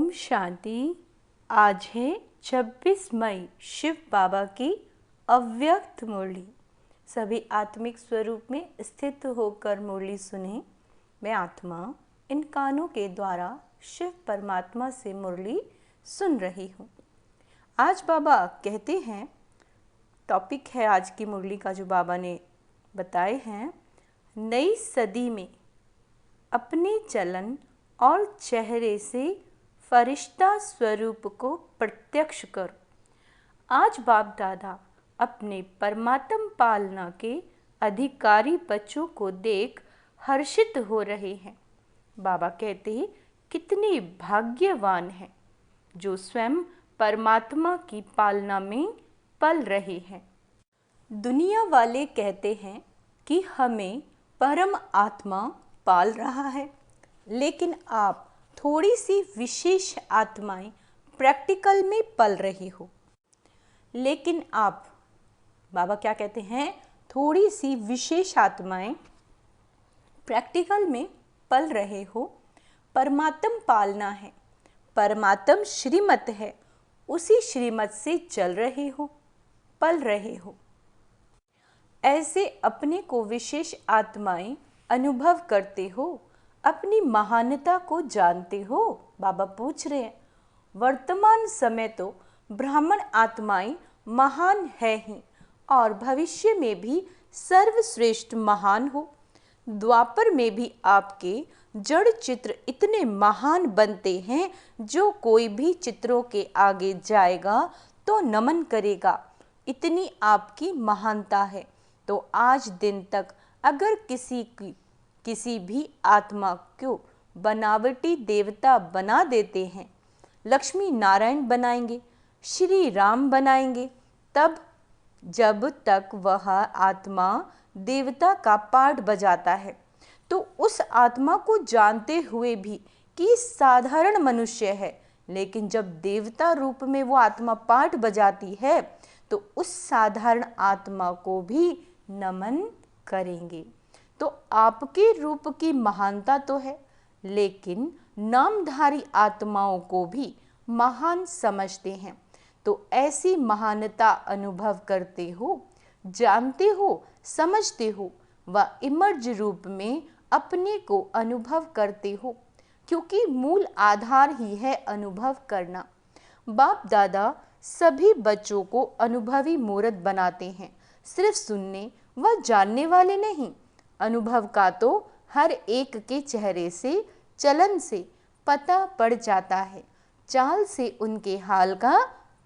ओम शांति। आज है 26 मई, शिव बाबा की अव्यक्त मुरली। सभी आत्मिक स्वरूप में स्थित होकर मुरली सुने। मैं आत्मा इन कानों के द्वारा शिव परमात्मा से मुरली सुन रही हूँ। आज बाबा कहते हैं, टॉपिक है आज की मुरली का जो बाबा ने बताए हैं, नई सदी में अपने चलन और चेहरे से फरिश्ता स्वरूप को प्रत्यक्ष करो। आज बाप दादा अपने परमात्म पालना के अधिकारी बच्चों को देख हर्षित हो रहे हैं। बाबा कहते हैं, कितने भाग्यवान हैं जो स्वयं परमात्मा की पालना में पल रहे हैं। दुनिया वाले कहते हैं कि हमें परम आत्मा पाल रहा है, लेकिन आप थोड़ी सी विशेष आत्माएं प्रैक्टिकल में पल रही हो। लेकिन आप, बाबा क्या कहते हैं, थोड़ी सी विशेष आत्माएं प्रैक्टिकल में पल रहे हो। परमात्म पालना है, परमात्म श्रीमत है, उसी श्रीमत से चल रहे हो, पल रहे हो। ऐसे अपने को विशेष आत्माएं अनुभव करते हो, अपनी महानता को जानते हो। बाबा पूछ रहे हैं, वर्तमान समय तो ब्राह्मण आत्माएं महान है ही और भविष्य में भी सर्वश्रेष्ठ महान हो। द्वापर में भी आपके जड़ चित्र इतने महान बनते हैं जो कोई भी चित्रों के आगे जाएगा तो नमन करेगा। इतनी आपकी महानता है। तो आज दिन तक अगर किसी भी आत्मा को बनावटी देवता बना देते हैं, लक्ष्मी नारायण बनाएंगे, श्री राम बनाएंगे, तब जब तक वह आत्मा देवता का पाठ बजाता है तो उस आत्मा को जानते हुए भी कि साधारण मनुष्य है, लेकिन जब देवता रूप में वो आत्मा पाठ बजाती है तो उस साधारण आत्मा को भी नमन करेंगे। तो आपके रूप की महानता तो है, लेकिन नामधारी आत्माओं को भी महान समझते हैं। तो ऐसी महानता अनुभव करते हो, जानते हो, समझते हो व इमर्ज रूप में अपने को अनुभव करते हो, क्योंकि मूल आधार ही है अनुभव करना। बाप दादा सभी बच्चों को अनुभवी मूर्त बनाते हैं, सिर्फ सुनने व जानने वाले नहीं। अनुभव का तो हर एक के चेहरे से, चलन से पता पड़ जाता है, चाल से उनके हाल का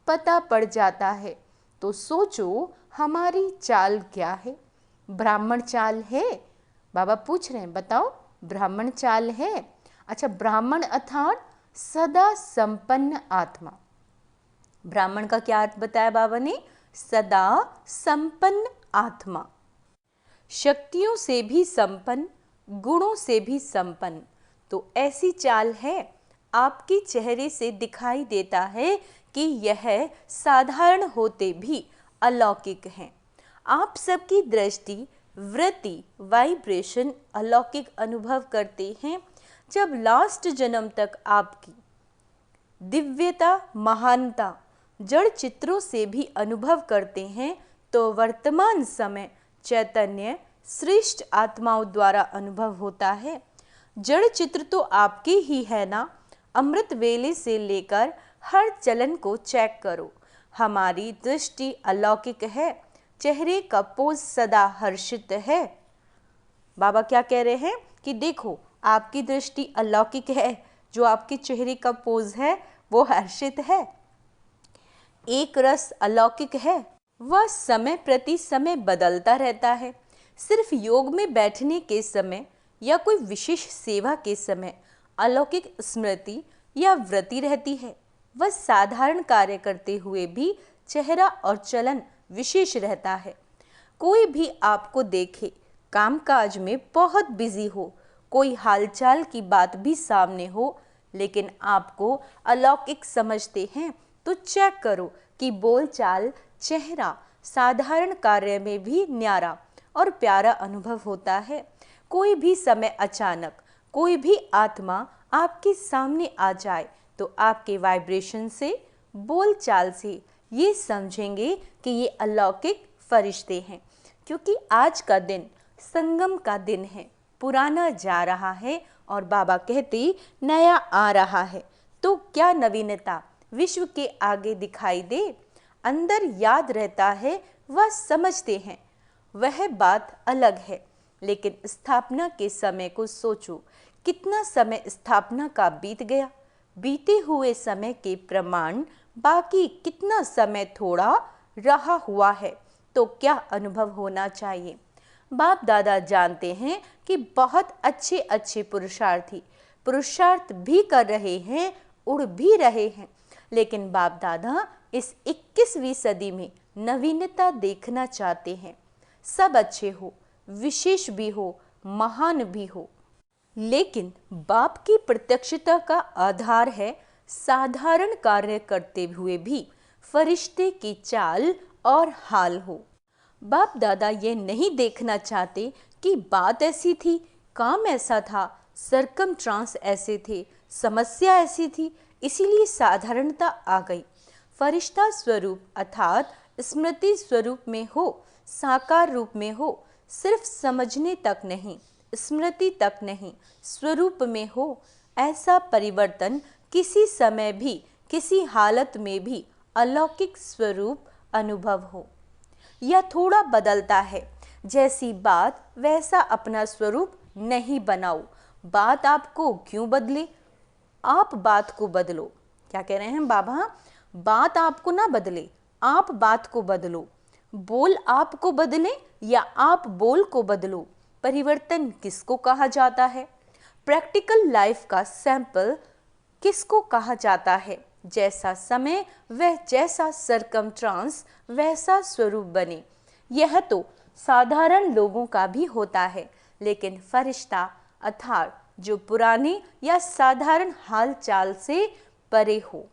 पता पड़ जाता है। तो सोचो हमारी चाल क्या है? ब्राह्मण चाल है? बाबा पूछ रहे हैं, बताओ ब्राह्मण चाल है? अच्छा, ब्राह्मण अर्थात सदा संपन्न आत्मा। ब्राह्मण का क्या अर्थ बताया बाबा ने? सदा संपन्न आत्मा, शक्तियों से भी संपन्न, गुणों से भी संपन्न। तो ऐसी चाल है, आपके चेहरे से दिखाई देता है कि यह साधारण होते भी अलौकिक हैं। आप सबकी दृष्टि, वृत्ति, वाइब्रेशन अलौकिक अनुभव करते हैं। जब लास्ट जन्म तक आपकी दिव्यता, महानता जड़ चित्रों से भी अनुभव करते हैं, तो वर्तमान समय चैतन्य श्रेष्ठ आत्माओं द्वारा अनुभव होता है। जड़ चित्र तो आपके ही है ना। अमृत वेले से लेकर हर चलन को चेक करो, हमारी दृष्टि अलौकिक है, चेहरे का पोज सदा हर्षित है। बाबा क्या कह रहे हैं कि देखो आपकी दृष्टि अलौकिक है, जो आपके चेहरे का पोज है वो हर्षित है। एक रस अलौकिक है, वह समय प्रति समय बदलता रहता है। सिर्फ योग में बैठने के समय या कोई विशेष सेवा के समय अलौकिक स्मृति या वृत्ति रहती है। वह साधारण कार्य करते हुए भी चेहरा और चलन विशेष रहता है। कोई भी आपको देखे कामकाज में बहुत बिजी हो, कोई हालचाल की बात भी सामने हो, लेकिन आपको अलौकिक समझते हैं, तो चेक करो कि बोलचाल, चेहरा साधारण कार्य में भी न्यारा और प्यारा अनुभव होता है। कोई भी समय अचानक कोई भी आत्मा आपके सामने आ जाए तो आपके वाइब्रेशन से, बोलचाल से ये समझेंगे कि ये अलौकिक फरिश्ते हैं। क्योंकि आज का दिन संगम का दिन है, पुराना जा रहा है और बाबा कहते नया आ रहा है। तो क्या नवीनता विश्व के आगे दिखाई दे, अंदर याद रहता है, वह समझते हैं, वह बात अलग है। लेकिन स्थापना के समय को सोचो, कितना समय स्थापना का बीत गया। बीते हुए समय के प्रमाण बाकी कितना समय थोड़ा रहा हुआ है, तो क्या अनुभव होना चाहिए। बाप दादा जानते हैं कि बहुत अच्छे अच्छे पुरुषार्थ भी कर रहे हैं, उड़ भी रहे हैं, लेकिन बाप दादा इस 21वीं सदी में नवीनता देखना चाहते हैं। सब अच्छे हो, विशेष भी हो, महान भी हो, लेकिन बाप की प्रत्यक्षता का आधार है साधारण कार्य करते हुए भी फरिश्ते की चाल और हाल हो। बाप दादा ये नहीं देखना चाहते कि बात ऐसी थी, काम ऐसा था, सरकमस्टांस ऐसे थे, समस्या ऐसी थी, इसीलिए साधारणता आ गई। फरिश्ता स्वरूप अर्थात स्मृति स्वरूप में हो, साकार रूप में हो, सिर्फ समझने तक नहीं, स्मृति तक नहीं, स्वरूप में हो, ऐसा परिवर्तन किसी समय भी, किसी हालत में भी अलौकिक स्वरूप अनुभव हो। यह थोड़ा बदलता है, जैसी बात वैसा अपना स्वरूप नहीं बनाओ। बात आपको क्यों बदले, आप बात को बदलो। क्या कह रहे हैं बाबा, बात आपको ना बदले, आप बात को बदलो। बोल आपको बदले या आप बोल को बदलो। परिवर्तन किसको कहा जाता है? प्रैक्टिकल लाइफ का सैंपल किसको कहा जाता है? जैसा समय वह जैसा सरकमस्टांस वैसा स्वरूप बने। यह तो साधारण लोगों का भी होता है, लेकिन फरिश्ता अर्थात जो पुराने या साधारण हाल चाल से परे हो।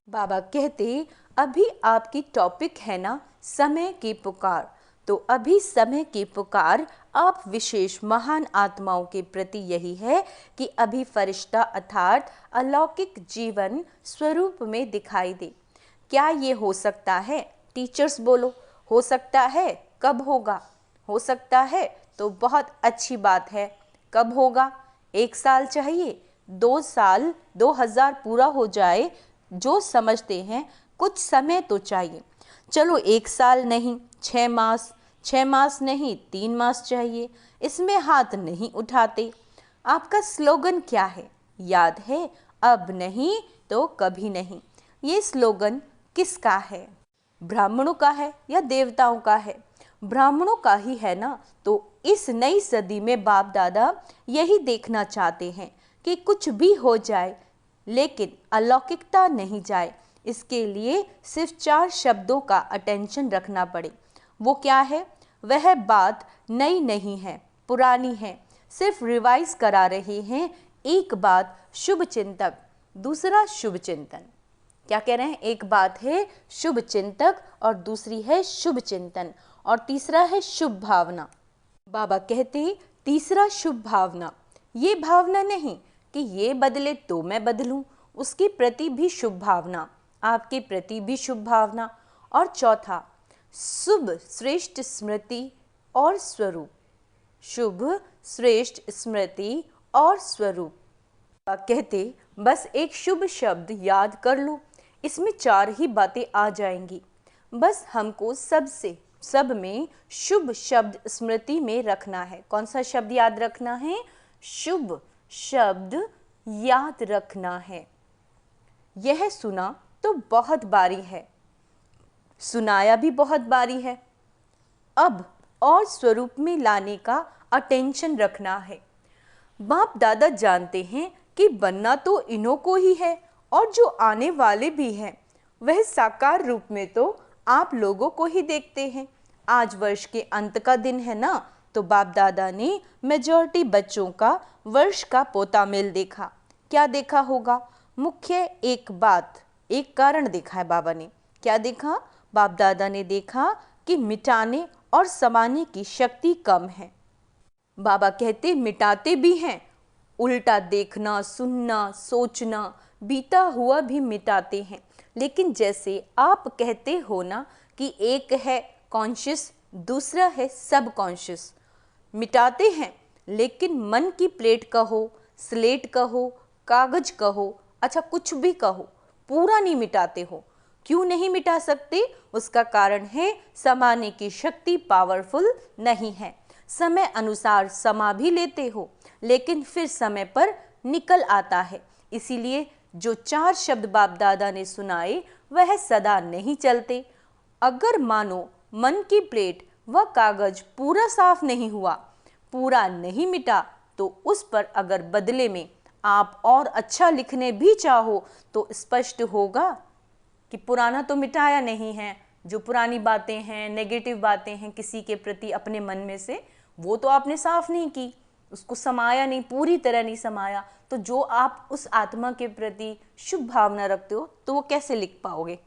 बाबा कहते अभी आपकी टॉपिक है ना समय की पुकार, तो अभी समय की पुकार आप विशेष महान आत्माओं के प्रति यही है कि अभी फरिश्ता अर्थात अलौकिक जीवन स्वरूप में दिखाई दे। क्या ये हो सकता है? टीचर्स बोलो, हो सकता है। कब होगा? हो सकता है तो बहुत अच्छी बात है। कब होगा? 1 साल चाहिए, 2 साल, 2000 पूरा हो जाए, जो समझते हैं कुछ समय तो चाहिए। चलो 1 साल नहीं, 6 मास, 6 मास नहीं, 3 मास चाहिए। इसमें हाथ नहीं उठाते। आपका स्लोगन क्या है? याद है? अब नहीं तो कभी नहीं। ये स्लोगन किसका है? ब्राह्मणों का है या देवताओं का है? ब्राह्मणों का ही है ना। तो इस नई सदी में बाप दादा यही देखना चाहते हैं कि कुछ भी हो जाए लेकिन अलौकिकता नहीं जाए। इसके लिए सिर्फ 4 शब्दों का अटेंशन रखना पड़े। वो क्या है? वह बात नई नहीं है, पुरानी है, सिर्फ रिवाइज करा रहे हैं। एक बात शुभ चिंतक, दूसरा शुभ चिंतन। क्या कह रहे हैं? एक बात है शुभ चिंतक और दूसरी है शुभ चिंतन और तीसरा है शुभ भावना। बाबा कहते तीसरा शुभ भावना, ये भावना नहीं कि ये बदले तो मैं बदलूं, उसके प्रति भी शुभ भावना, आपके प्रति भी शुभ भावना। और चौथा शुभ श्रेष्ठ स्मृति और स्वरूप। शुभ श्रेष्ठ स्मृति और स्वरूप। कहते बस एक शुभ शब्द याद कर लो, इसमें 4 ही बातें आ जाएंगी। बस हमको सब में शुभ शब्द स्मृति में रखना है। कौन सा शब्द याद रखना है? शुभ शब्द याद रखना है। यह सुना तो बहुत बारी है, सुनाया भी बहुत बारी है। अब और स्वरूप में लाने का अटेंशन रखना है। बाप दादा जानते हैं कि बनना तो इन्हों को ही है और जो आने वाले भी हैं वह साकार रूप में तो आप लोगों को ही देखते हैं। आज वर्ष के अंत का दिन है ना, तो बाप दादा ने मेजॉरिटी बच्चों का वर्ष का पोता मेल देखा। क्या देखा होगा? मुख्य एक बात, एक कारण देखा है बाबा ने। क्या देखा? बाप दादा ने देखा कि मिटाने और समाने की शक्ति कम है। बाबा कहते मिटाते भी हैं, उल्टा देखना, सुनना, सोचना, बीता हुआ भी मिटाते हैं। लेकिन जैसे आप कहते हो ना कि एक है कॉन्शियस, दूसरा है सब कॉन्शियस, मिटाते हैं, लेकिन मन की प्लेट कहो, स्लेट कहो, कागज कहो, अच्छा कुछ भी कहो, पूरा नहीं मिटाते हो। क्यों नहीं मिटा सकते? उसका कारण है समाने की शक्ति पावरफुल नहीं है। समय अनुसार समा भी लेते हो, लेकिन फिर समय पर निकल आता है। इसीलिए जो 4 शब्द बाप दादा ने सुनाए वह सदा नहीं चलते। अगर मानो मन की प्लेट व कागज पूरा साफ नहीं हुआ, पूरा नहीं मिटा, तो उस पर अगर बदले में आप और अच्छा लिखने भी चाहो तो स्पष्ट होगा कि पुराना तो मिटाया नहीं है। जो पुरानी बातें हैं, नेगेटिव बातें हैं किसी के प्रति अपने मन में से, वो तो आपने साफ नहीं की, उसको समाया नहीं, पूरी तरह नहीं समाया। तो जो आप उस आत्मा के प्रति शुभ भावना रखते हो तो वो कैसे लिख पाओगे?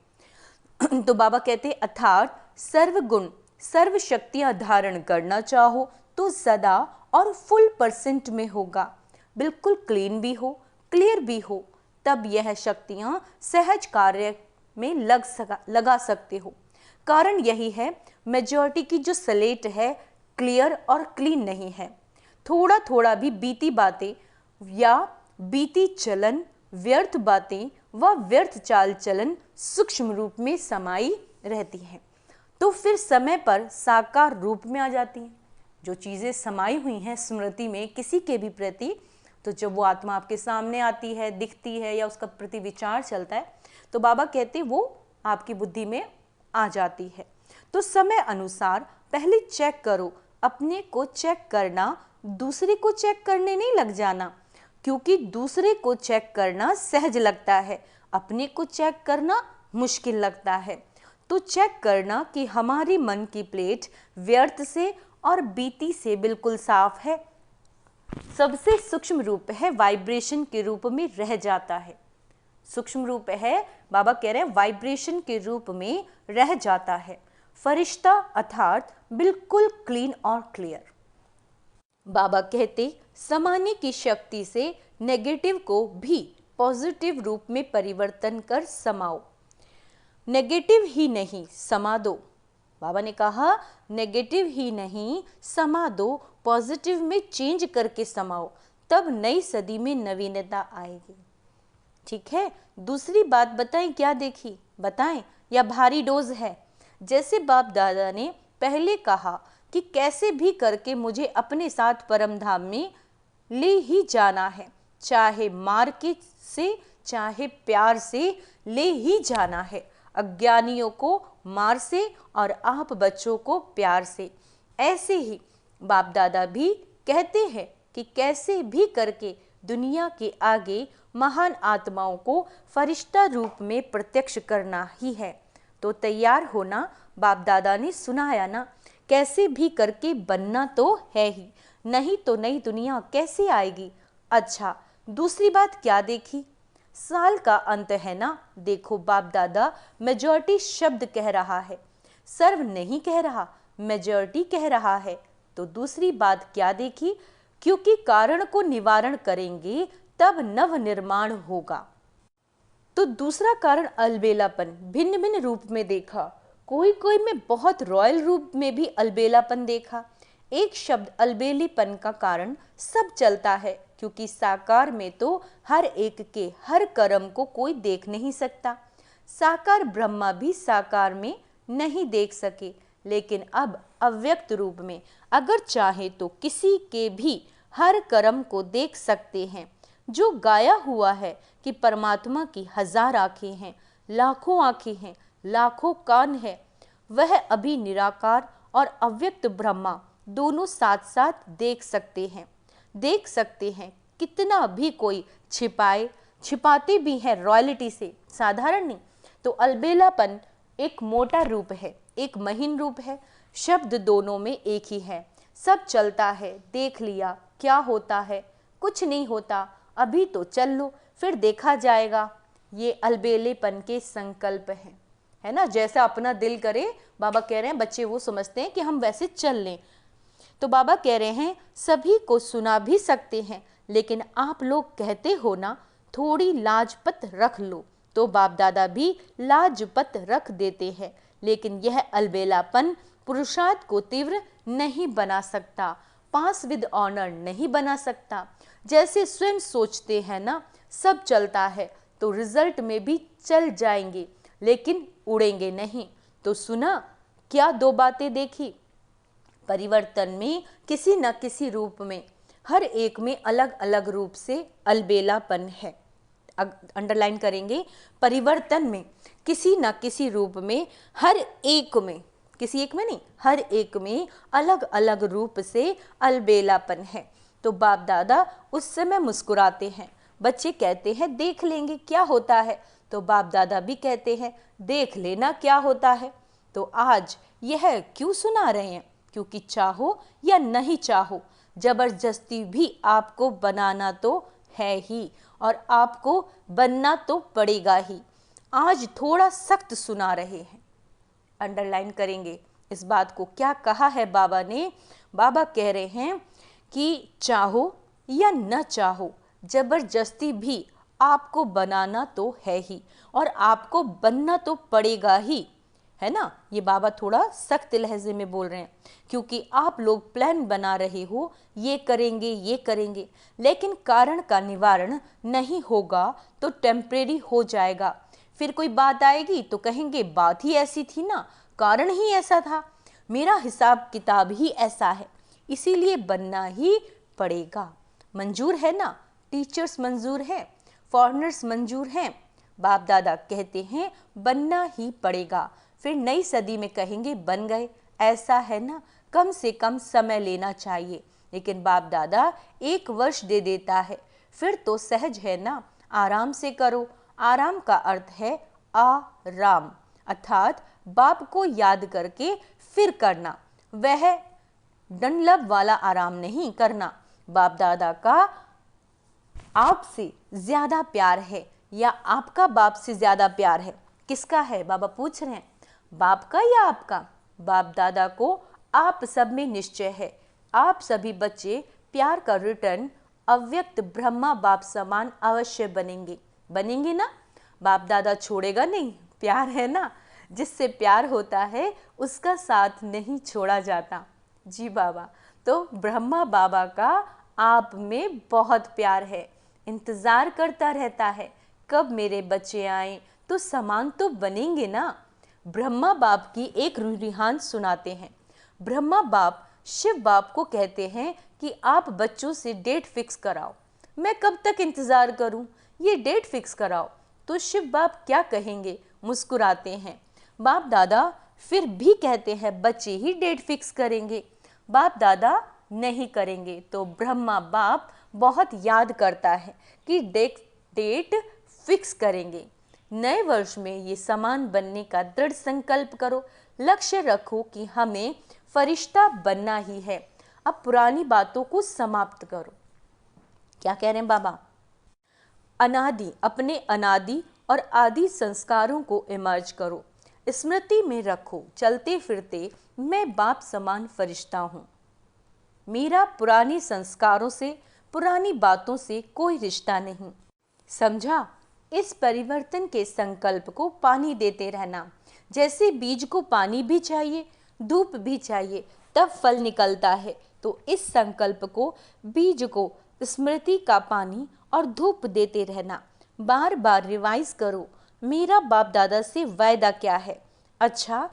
तो बाबा कहते हैं अर्थात सर्वगुण सर्व शक्तियां धारण करना चाहो तो सदा और फुल % में होगा। बिल्कुल क्लीन भी हो, क्लियर भी हो, तब यह शक्तियां सहज कार्य में लगा सकते हो। कारण यही है मेजॉरिटी की जो स्लेट है क्लियर और क्लीन नहीं है। थोड़ा थोड़ा भी बीती बातें या बीती चलन, व्यर्थ बातें व व्यर्थ चाल चलन सूक्ष्म रूप में समाई रहती हैं, तो फिर समय पर साकार रूप में आ जाती हैं। जो चीज़ें समाई हुई हैं स्मृति में किसी के भी प्रति, तो जब वो आत्मा आपके सामने आती है, दिखती है या उसका प्रति विचार चलता है, तो बाबा कहते वो आपकी बुद्धि में आ जाती है। तो समय अनुसार पहले चेक करो, अपने को चेक करना, दूसरे को चेक करने नहीं लग जाना, क्योंकि दूसरे को चेक करना सहज लगता है, अपने को चेक करना मुश्किल लगता है। तो चेक करना कि हमारी मन की प्लेट व्यर्थ से और बीती से बिल्कुल साफ है। सबसे सूक्ष्म रूप है वाइब्रेशन के रूप में रह जाता है। सूक्ष्म रूप है, बाबा कह रहे हैं वाइब्रेशन के रूप में रह जाता है। फरिश्ता अर्थात बिल्कुल क्लीन और क्लियर। बाबा कहते समाने की शक्ति से नेगेटिव को भी पॉजिटिव रूप में परिवर्तन कर समाओ। नेगेटिव ही नहीं समा दो। बाबा ने कहा नेगेटिव ही नहीं समा दो, पॉजिटिव में चेंज करके समाओ, तब नई सदी में नवीनता आएगी। ठीक है। दूसरी बात बताएं, क्या देखी बताएं या भारी डोज है? जैसे बाप दादा ने पहले कहा कि कैसे भी करके मुझे अपने साथ परम धाम में ले ही जाना है, चाहे मार के से चाहे प्यार से ले ही जाना है। अज्ञानियों को मार से और आप बच्चों को प्यार से। ऐसे ही बाप दादा भी कहते हैं कि कैसे भी करके दुनिया के आगे महान आत्माओं को फरिश्ता रूप में प्रत्यक्ष करना ही है। तो तैयार होना, बाप दादा ने सुनाया ना, कैसे भी करके बनना तो है ही, नहीं तो नई दुनिया कैसे आएगी। अच्छा, दूसरी बात क्या देखी? साल का अंत है ना, देखो बाप दादा मेजॉरिटी शब्द कह रहा है, सर्व नहीं कह रहा, मेजॉरिटी कह रहा है। तो दूसरी बात क्या देखी? क्योंकि कारण को निवारण करेंगे तब नव निर्माण होगा। तो दूसरा कारण अलबेलापन भिन्न भिन्न रूप में देखा। कोई कोई में बहुत रॉयल रूप में भी अलबेलापन देखा। एक शब्द अलबेलीपन का कारण सब चलता है, क्योंकि साकार में तो हर एक के हर कर्म को कोई देख नहीं सकता। साकार ब्रह्मा भी साकार में नहीं देख सके, लेकिन अब अव्यक्त रूप में अगर चाहे तो किसी के भी हर कर्म को देख सकते हैं। जो गाया हुआ है कि परमात्मा की 1000 आँखें हैं, लाखों आँखें हैं, लाखों कान है, वह अभी निराकार और अव्यक्त ब्रह्मा दोनों साथ साथ देख सकते हैं। कितना भी कोई छिपाते भी हैं रॉयल्टी से, साधारण नहीं। तो अलबेलापन एक मोटा रूप है, एक महीन रूप है। शब्द दोनों में एक ही है, सब चलता है, देख लिया, क्या होता है, कुछ नहीं होता, अभी तो चल लो फिर देखा जाएगा। ये अलबेलेपन के संकल्प हैं, है ना। जैसा अपना दिल करे, बाबा कह रहे हैं बच्चे वो समझते हैं कि हम वैसे चल लें। तो बाबा कह रहे हैं सभी को सुना भी सकते हैं, लेकिन आप लोग कहते हो ना थोड़ी लाजपत रख लो, तो बाप दादा भी लाजपत रख देते हैं, लेकिन यह अलबेलापन पुरुषार्थ को तीव्र नहीं बना सकता, पास विद ऑनर नहीं बना सकता। जैसे स्वयं सोचते हैं ना सब चलता है, तो रिजल्ट में भी चल जाएंगे, लेकिन उड़ेंगे नहीं। तो सुना क्या दो बातें देखी, परिवर्तन में किसी न किसी रूप में, हर एक में अलग अलग रूप से अलबेलापन है। अंडरलाइन करेंगे, परिवर्तन में किसी न किसी रूप में, हर एक में, किसी एक में नहीं, हर एक में अलग अलग रूप से अलबेलापन है। तो बाप दादा उस समय मुस्कुराते हैं, बच्चे कहते हैं देख लेंगे क्या होता है, तो बाप दादा भी कहते हैं देख लेना क्या होता है। तो आज यह क्यों सुना रहे हैं, क्योंकि चाहो या नहीं चाहो, जबरदस्ती भी आपको बनाना तो है ही, और आपको बनना तो पड़ेगा ही। आज थोड़ा सख्त सुना रहे हैं। अंडरलाइन करेंगे इस बात को, क्या कहा है बाबा ने। बाबा कह रहे हैं कि चाहो या न चाहो, जबरदस्ती भी आपको बनाना तो है ही, और आपको बनना तो पड़ेगा ही, है ना। ये बाबा थोड़ा सख्त लहजे में बोल रहे हैं, क्योंकि आप लोग प्लान बना रहे हो ये करेंगे, लेकिन कारण का निवारण नहीं होगा तो टेम्परेरी हो जाएगा। फिर कोई बात आएगी तो कहेंगे बात ही ऐसी थी ना, कारण ही ऐसा था, मेरा हिसाब किताब ही ऐसा है, इसीलिए बनना ही पड़ेगा। मंजूर है ना, टीचर्स मंजूर हैं, फॉरेनर्स मंजूर हैं, बाप दादा कहते हैं बनना ही पड़ेगा। फिर नई सदी में कहेंगे बन गए, ऐसा है ना, कम से कम समय लेना चाहिए, लेकिन बाप दादा 1 वर्ष दे देता है, फिर तो सहज है ना, आराम से करो। आराम का अर्थ है आराम, अर्थात बाप को याद करके फिर करना, वह डनलब वाला आराम नहीं करना। बाप दादा का आपसे ज्यादा प्यार है, या आपका बाप से ज्यादा प्यार है, किसका है बाबा पूछ रहे हैं, बाप का या आपका। बाप दादा को आप सब में निश्चय है, आप सभी बच्चे प्यार का रिटर्न अव्यक्त ब्रह्मा बाप समान अवश्य बनेंगे ना। बाप दादा छोड़ेगा नहीं, प्यार है ना, जिससे प्यार होता है उसका साथ नहीं छोड़ा जाता। जी बाबा, तो ब्रह्मा बाबा का आप में बहुत प्यार है, इंतज़ार करता रहता है कब मेरे बच्चे आए तो समान तो बनेंगे ना। ब्रह्मा बाप की एक रुहान सुनाते हैं। ब्रह्मा बाप शिव बाप को कहते हैं कि आप बच्चों से डेट फिक्स कराओ, मैं कब तक इंतज़ार करूं, ये डेट फिक्स कराओ। तो शिव बाप क्या कहेंगे, मुस्कुराते हैं। बाप दादा फिर भी कहते हैं बच्चे ही डेट फिक्स करेंगे, बाप दादा नहीं करेंगे। तो ब्रह्मा बाप बहुत याद करता है कि डेट फिक्स करेंगे। नए वर्ष में ये समान बनने का दृढ़ संकल्प करो, लक्ष्य रखो कि हमें फरिश्ता बनना ही है। अब पुरानी बातों को समाप्त करो। क्या कह रहे हैं बाबा, अपने अनादि और आदि संस्कारों को इमर्ज करो, स्मृति में रखो, चलते फिरते मैं बाप समान फरिश्ता हूँ, मेरा पुरानी संस्कारों से पुरानी बातों से कोई रिश्ता नहीं। समझा। इस परिवर्तन के संकल्प को पानी देते रहना, जैसे बीज को पानी भी चाहिए, धूप भी चाहिए, तब फल निकलता है। तो इस संकल्प को, बीज को स्मृति का पानी और धूप देते रहना, बार बार रिवाइज करो, मेरा बाप दादा से वायदा क्या है। अच्छा,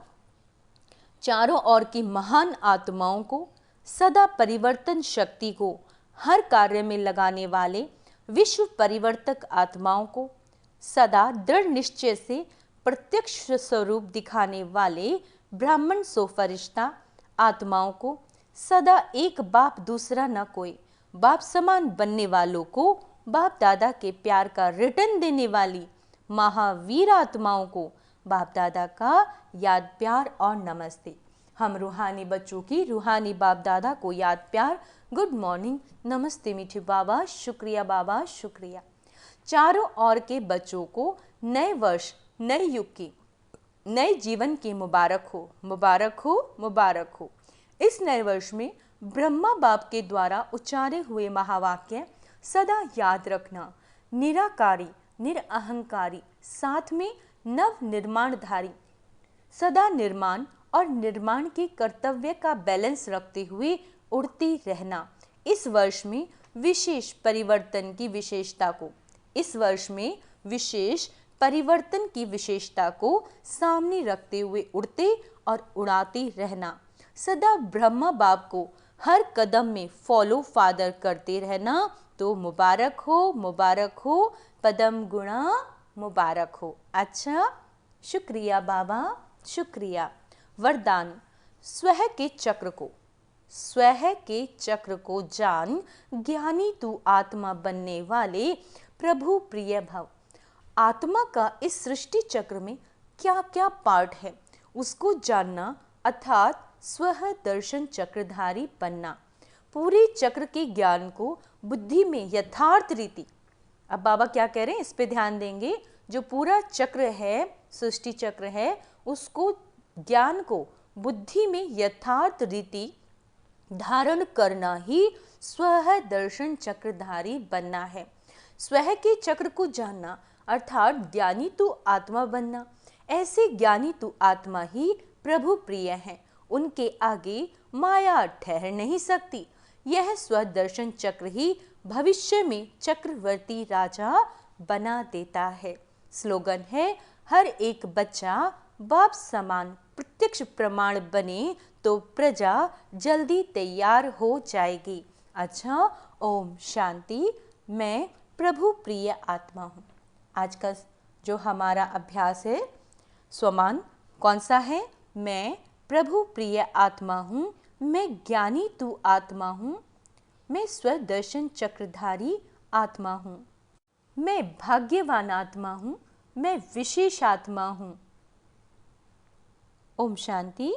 चारों ओर की महान आत्माओं को, सदा परिवर्तन शक्ति को हर कार्य में लगाने वाले विश्व परिवर्तक आत्माओं को, सदा दृढ़ निश्चय से प्रत्यक्ष स्वरूप दिखाने वाले ब्राह्मण सो फरिश्ता आत्माओं को, सदा एक बाप दूसरा न कोई, बाप समान बनने वालों को, बाप दादा के प्यार का रिटर्न देने वाली महावीर आत्माओं को बाप दादा का याद प्यार और नमस्ते। हम रूहानी बच्चों की रूहानी बाप दादा को याद प्यार, गुड मॉर्निंग, नमस्ते मीठे बाबा, शुक्रिया बाबा, शुक्रिया। चारों ओर के बच्चों को नए वर्ष, नए युग की, नए जीवन की मुबारक हो, मुबारक हो, मुबारक हो। इस नए वर्ष में ब्रह्मा बाप के द्वारा उच्चारे हुए महावाक्य सदा याद रखना, निराकारी, निरअहंकारी, साथ में नव निर्माणधारी, सदा निर्माण और निर्माण के कर्तव्य का बैलेंस रखते हुए उड़ती रहना। इस वर्ष में विशेष परिवर्तन की विशेषता को सामने रखते हुए उड़ते और उड़ाते रहना। सदा ब्रह्मा बाप को हर कदम में फॉलो फादर करते रहना। तो मुबारक हो, पदम गुणा मुबारक हो। अच्छा, शुक्रिया बाबा, शुक्रिया। वरदान, स्वह के चक्र को जान, ज्ञानी तू आत्मा बनने वाले प्रभु प्रिय भव। आत्मा का इस सृष्टि चक्र में क्या क्या पार्ट है उसको जानना, अर्थात स्वह दर्शन चक्रधारी बनना। पूरे चक्र के ज्ञान को बुद्धि में यथार्थ रीति, अब बाबा क्या कह रहे हैं इस पे ध्यान देंगे। जो पूरा चक्र है, सृष्टि चक्र है, उसको ज्ञान को बुद्धि में यथार्थ रीति धारण करना ही स्वह दर्शन चक्रधारी बनना है। स्वह के चक्र को जानना अर्थात ज्ञानी तू आत्मा बनना। ऐसे ज्ञानी तू आत्मा ही प्रभु प्रिय हैं, उनके आगे माया ठहर नहीं सकती। यह स्वदर्शन चक्र ही भविष्य में चक्रवर्ती राजा बना देता है। स्लोगन है, हर एक बच्चा बाप समान प्रत्यक्ष प्रमाण बने तो प्रजा जल्दी तैयार हो जाएगी। अच्छा, ओम शांति। मैं प्रभु प्रिय आत्मा हूँ। आज का जो हमारा अभ्यास है स्वमान कौन सा है? मैं प्रभु प्रिय आत्मा हूँ, मैं ज्ञानी तू आत्मा हूँ, मैं स्वदर्शन चक्रधारी आत्मा हूँ, मैं भाग्यवान आत्मा हूँ, मैं विशेष आत्मा हूँ। ओम शांति।